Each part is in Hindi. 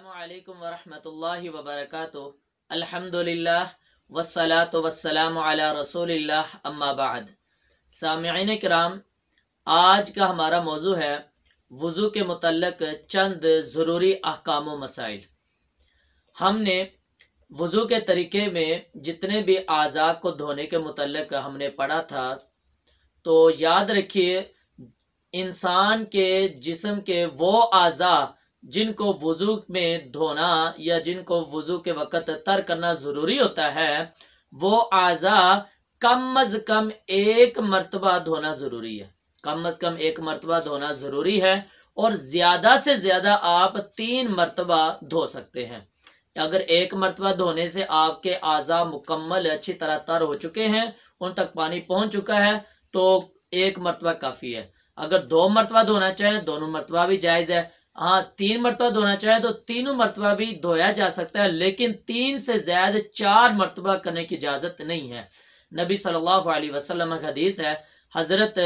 अस्सलामुअलैकुम वरहमतुल्लाहि वबरकातुहू। अल्हम्दुलिल्लाह वस्सलातु वस्सलामु अला रसूलिल्लाह अम्मा बाद। सामिईन किराम, आज का हमारा मौजू है वुज़ू के मुतल्लक चंद ज़रूरी अहकाम व मसाइल। हमने वुज़ू के तरीके में जितने भी आज़ा को धोने के मुतल्लक हमने पढ़ा था, तो याद रखिए इंसान के जिस्म के वो आज़ा जिनको वुज़ू में धोना या जिनको वुज़ू के वक़्त तर करना ज़रूरी होता है, वो आज़ा कम अज़ कम एक मरतबा धोना ज़रूरी है। कम अज़ कम एक मरतबा धोना ज़रूरी है और ज़्यादा से ज़्यादा आप 3 मरतबा धो सकते हैं। अगर एक मरतबा धोने से आपके आज़ा मुकम्मल अच्छी तरह तर हो चुके हैं, उन तक पानी पहुंच चुका है, तो एक मरतबा काफ़ी है। अगर 2 मरतबा धोना चाहें, दोनों मरतबा भी जायज़ है। हाँ, 3 मरतबा धोना चाहे तो तीनों मरतबा भी धोया जा सकता है, लेकिन 3 से ज्यादा 4 मरतबा करने की इजाजत नहीं है। नबी सल्लल्लाहु अलैहि वसल्लम का हदीस है, हजरत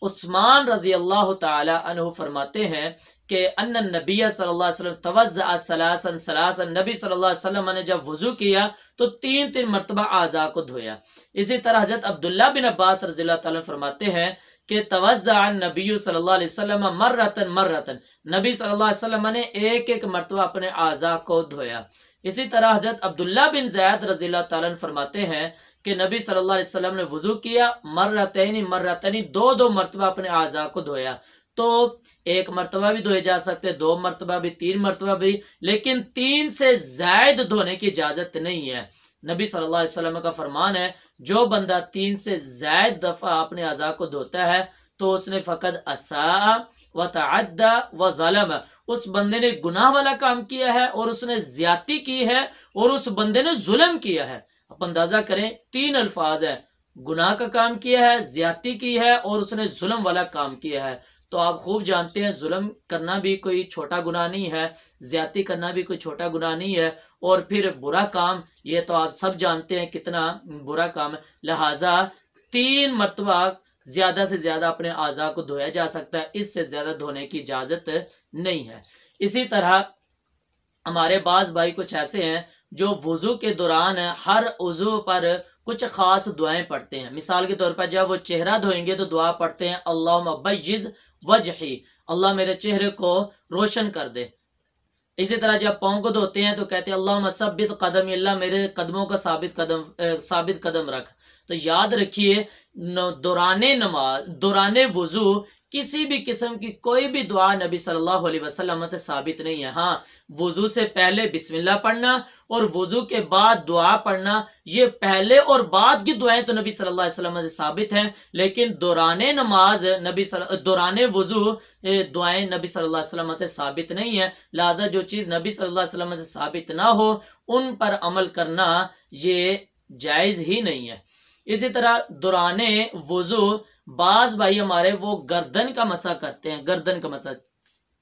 उस्मान रज़ी अल्लाह तआला अन्हु फरमाते हैं कि अन्न नबी सल्लल्लाहु अलैहि वसल्लम तवज़्ज़अ सलासन सलासन, नबी सल्लल्लाहु अलैहि वसल्लम ने जब वुजू किया तो 3 मरतबा आज़ा को धोया। इसी तरह हजरत अब्दुल्ला बिन अब्बास रज़ियल्लाहु तआला फरमाते हैं कि तवज़्ज़अ नबी सल्लल्लाहु अलैहि वसल्लम मर्रतन मर्रतन, नबी सल्लल्लाहु अलैहि वसल्लम ने एक मरतबा अपने आज़ा को धोया। इसी तरह हजरत अब्दुल्ला बिन ज़ैद रज़ियल्लाहु तआला अन्हु फरमाते हैं कि नबी सल्लल्लाहु अलैहि वसल्लम ने वुजू किया मर्रतैनी मर्रतैनी, 2 मरतबा अपने आज़ा को धोया। तो एक मरतबा भी धोए जा सकते, 2 मरतबा भी, 3 मरतबा भी, लेकिन 3 से ज्यादा धोने की इजाजत नहीं है। नबी सल्लल्लाहु अलैहि वसल्लम का फरमान है, जो बंदा 3 से ज्यादा दफा अपने आज़ा को धोता है तो उसने फकद असा व तअद्दा व ज़लम, उस बंदे ने गुनाह वाला काम किया है और उसने ज्यादती की है और उस बंदे ने जुल्म किया है। आप अंदाजा करें, 3 अल्फाज है, गुनाह का काम किया है, ज्यादती की है और उसने जुल्म वाला काम किया है। तो आप खूब जानते हैं जुल्म करना भी कोई छोटा गुनाह नहीं है, ज्यादती करना भी कोई छोटा गुनाह नहीं है, और फिर बुरा काम, ये तो आप सब जानते हैं कितना बुरा काम है। लिहाजा 3 मरतबा ज्यादा से ज्यादा अपने आज़ा को धोया जा सकता है, इससे ज्यादा धोने की इजाजत नहीं है। इसी तरह हमारे बाज भाई कुछ ऐसे हैं जो वुजू के दौरान हर उजू पर कुछ खास दुआएं पढ़ते हैं। मिसाल के तौर पर जब वो चेहरा धोएंगे तो दुआ पढ़ते हैं, अल्लाहुम्मा बय्यिज़ वजही, अल्लाह मेरे चेहरे को रोशन कर दे। इसी तरह जब पाँव को धोते हैं तो कहते हैं अल्लाहुम्मा सब्बित कदम, अल्लाह मेरे कदमों का साबित कदम रख। तो याद रखिए, दौराने नमाज, दौराने वुजू किसी भी किस्म की कोई भी दुआ नबी सल्लल्लाहु अलैहि वसल्लम से साबित नहीं है। हाँ, वुजू से पहले बिस्मिल्लाह पढ़ना और वुजू के बाद दुआ पढ़ना, ये पहले और बाद की दुआएं तो नबी सल्लल्लाहु अलैहि वसल्लम से साबित हैं, लेकिन दौराने नमाज दौराने वुजू दुआएं नबी सल्लल्लाहु अलैहि वसल्लम से साबित नहीं है। लिहाजा जो चीज नबी सल्लल्लाहु अलैहि वसल्लम से साबित ना हो, उन पर अमल करना ये जायज ही नहीं है। इसी तरह दौराने वुजू बाज भाई हमारे वो गर्दन का मसा करते हैं, गर्दन का मसा,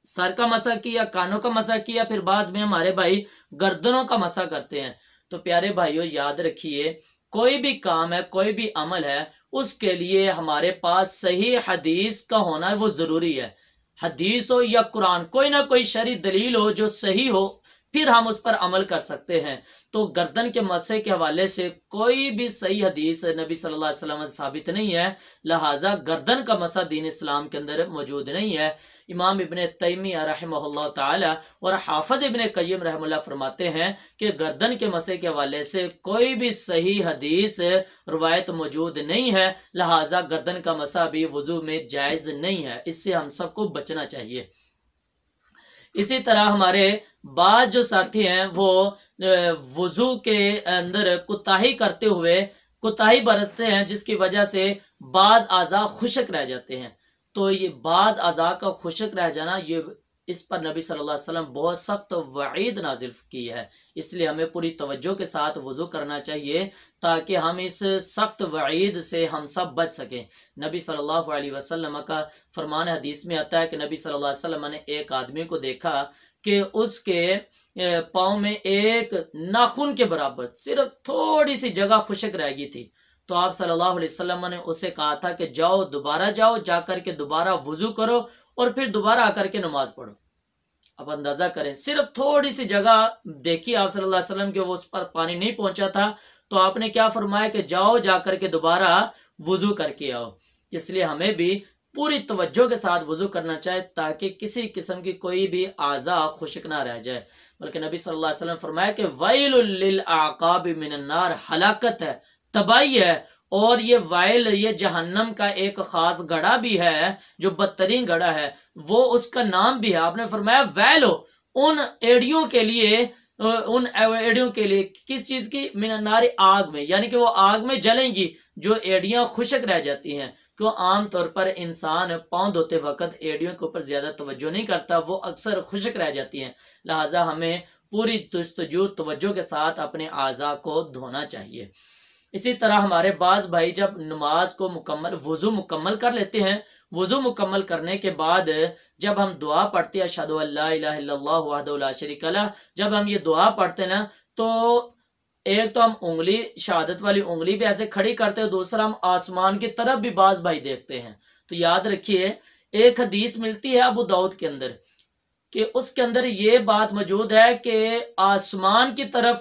सर का मसा किया, कानों का मसा किया, फिर बाद में हमारे भाई गर्दनों का मसा करते हैं। तो प्यारे भाइयों, याद रखिए, कोई भी काम है, कोई भी अमल है, उसके लिए हमारे पास सही हदीस का होना वो जरूरी है। हदीस हो या कुरान, कोई ना कोई शरई दलील हो जो सही हो, फिर हम उस पर अमल कर सकते हैं। तो गर्दन के मसे के हवाले से कोई भी सही हदीस नबी सल्लल्लाहु अलैहि वसल्लम से साबित नहीं है, लिहाजा गर्दन का मसा दीन इस्लाम के अंदर मौजूद नहीं है। इमाम इब्ने तैमिया रहमहुल्लाह ताला और हाफिज इब्ने क़य्यिम रहमहुल्लाह फरमाते हैं कि गर्दन के मसे के हवाले से कोई भी सही हदीस रवायत मौजूद नहीं है, लिहाजा गर्दन का मसा भी वुजू में जायज नहीं है, इससे हम सबको बचना चाहिए। इसी तरह हमारे बाद जो साथी हैं वो वुजू के अंदर कुताही करते हुए कुताही बरतते हैं, जिसकी वजह से बाज आज़ा खुशक रह जाते हैं। तो ये बाज आज़ा का खुशक रह जाना, ये इस पर नबी सल्लल्लाहु अलैहि वसल्लम बहुत सख्त वईद नाजिल की है। इसलिए हमें पूरी तवज्जो के साथ वुजू करना चाहिए ताकि हम इस सख्त वईद से हम सब बच सकें। नबी सल्लल्लाहु अलैहि वसल्लम का फरमान हदीस में आता है कि नबी सल्लल्लाहु अलैहि वसल्लम ने एक आदमी को देखा कि उसके पाँव में एक नाखून के बराबर सिर्फ थोड़ी सी जगह खुशक रह गई थी। तो आप सल्लल्लाहु अलैहि वसल्लम ने उसे कहा था कि दोबारा जाओ, जाकर के दोबारा वुजू करो और फिर दोबारा आकर के नमाज पढ़ो। अब अंदाजा करें, सिर्फ थोड़ी सी जगह देखी आप सल्लल्लाहु अलैहि वसल्लम के, वो उस पर पानी नहीं पहुंचा था, तो आपने क्या फरमाया कि जाओ जाकर के दोबारा वुजू करके आओ। इसलिए हमें भी पूरी तवज्जो के साथ वुजू करना चाहिए ताकि किसी किस्म की कोई भी आज़ा खुश्क ना रह जाए। बल्कि नबी सल्लल्लाहु अलैहि वसल्लम फरमाया कि वैलुल लिल आक़ाबि मिनन नार, हलाकत है, तबाही है, और ये वाइल, ये जहन्नम का एक खास गड़ा भी है जो बदतरीन गड़ा है, वो उसका नाम भी है। आपने फरमाया वैलो, उन एड़ियों के लिए, उन एड़ियों के लिए, किस चीज की, मिनन्नारी, आग में, यानी कि वो आग में जलेंगी जो एड़ियां खुशक रह जाती हैं। क्यों, आमतौर पर इंसान पाँव धोते वक्त एड़ियों के ऊपर ज्यादा तवज्जो नहीं करता, वो अक्सर खुशक रह जाती हैं। लिहाजा हमें पूरी तुस्तजू तवज्जो के साथ अपने आज़ा को धोना चाहिए। इसी तरह हमारे बाज भाई जब नमाज को मुकम्मल, वुजू मुकम्मल कर लेते हैं, वुजू मुकम्मल करने के बाद जब हम दुआ पढ़ते हैं, अशहदु अल्ला इलाहा इल्लल्लाहु वहदहु ला शरीका लह, जब हम ये दुआ पढ़ते हैं ना, तो एक तो हम उंगली, शहादत वाली उंगली भी ऐसे खड़ी करते हैं, दूसरा हम आसमान की तरफ भी बाज भाई देखते हैं। तो याद रखिए, एक हदीस मिलती है अबू दाऊद के अंदर कि उसके अंदर ये बात मौजूद है कि आसमान की तरफ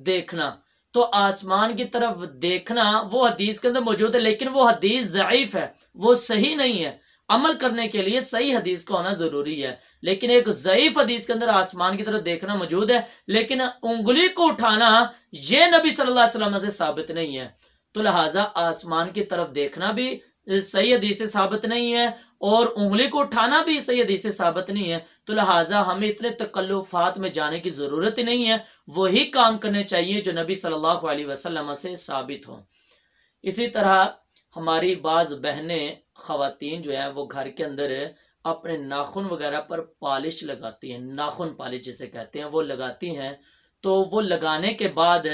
देखना, तो आसमान की तरफ देखना वो हदीस के अंदर मौजूद है, लेकिन वो हदीस ज़ईफ है, वो सही नहीं है। अमल करने के लिए सही हदीस का होना जरूरी है, लेकिन एक ज़ईफ हदीस के अंदर आसमान की तरफ देखना मौजूद है, लेकिन उंगली को उठाना ये नबी सल्लल्लाहु अलैहि वसल्लम से साबित नहीं है। तो लिहाजा आसमान की तरफ देखना भी सही हदीस से साबित नहीं है, और उंगली को उठाना भी सही हदीस से साबित नहीं है। तो लिहाजा हमें इतने तकल्लुफात में जाने की जरूरत ही नहीं है, वही काम करने चाहिए जो नबी सल्लल्लाहु अलैहि वसल्लम से साबित हो। इसी तरह हमारी बाज बहनें, खवातीन जो है, वो घर के अंदर अपने नाखून वगैरह पर पॉलिश लगाती हैं, नाखून पॉलिश जिसे कहते हैं, वो लगाती हैं। तो वो लगाने के बाद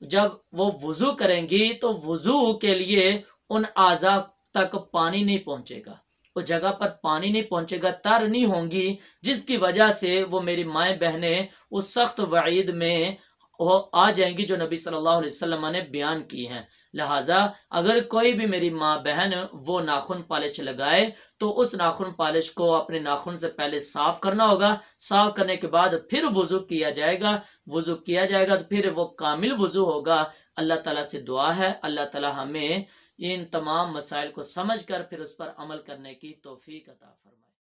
जब वो वुजू करेंगी तो वुजू के लिए उन आज़ा तक पानी नहीं पहुंचेगा, उस जगह पर पानी नहीं पहुंचेगा, तर नहीं होंगी, जिसकी वजह से वो मेरी माएँ बहनें उस सख्त वईद में वो आ जाएंगी जो नबी सल्लल्लाहु अलैहि वसल्लम ने बयान की हैं। लिहाजा अगर कोई भी मेरी माँ बहन वो नाखून पॉलिश लगाए तो उस नाखून पॉलिश को अपने नाखून से पहले साफ करना होगा, साफ करने के बाद फिर वुजू किया जाएगा, वुजू किया जाएगा तो फिर वो कामिल वुजू होगा। अल्लाह ताला से दुआ है, अल्लाह ताला हमें इन तमाम मसाइल को समझकर फिर उस पर अमल करने की तौफीक अता फरमाए।